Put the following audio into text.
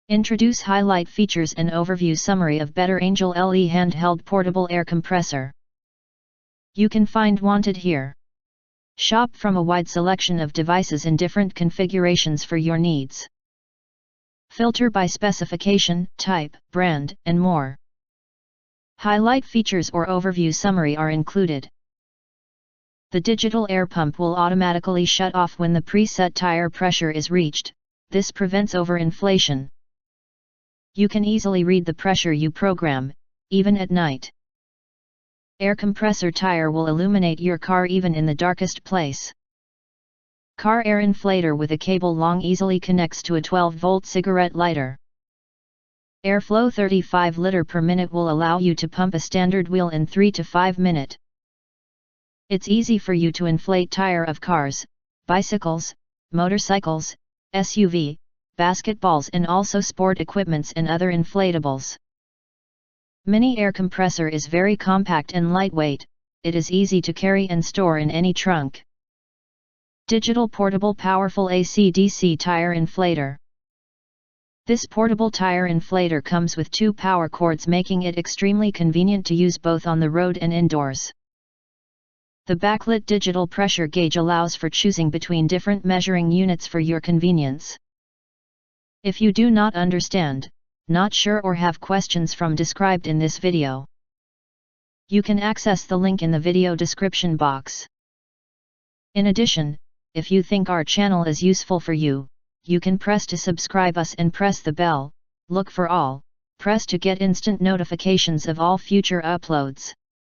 Introduce highlight features and overview summary of Better Angel LE Handheld Portable Air Compressor. You can find wanted here. Shop from a wide selection of devices in different configurations for your needs. Filter by specification, type, brand, and more. Highlight features or overview summary are included. The digital air pump will automatically shut off when the preset tire pressure is reached. This prevents overinflation. You can easily read the pressure you program, even at night. Air compressor tire will illuminate your car even in the darkest place. Car air inflator with a cable long easily connects to a 12-volt cigarette lighter. Airflow 35 liter per minute will allow you to pump a standard wheel in 3 to 5 minutes. It's easy for you to inflate tire of cars, bicycles, motorcycles, SUV, basketballs and also sport equipments and other inflatables. Mini air compressor is very compact and lightweight. It is easy to carry and store in any trunk. Digital portable powerful AC/DC tire inflator. This portable tire inflator comes with 2 power cords, making it extremely convenient to use both on the road and indoors. The backlit digital pressure gauge allows for choosing between different measuring units for your convenience. If you do not understand, not sure or have questions from described in this video, you can access the link in the video description box. In addition, if you think our channel is useful for you, you can press to subscribe us and press the bell, look for all, press to get instant notifications of all future uploads.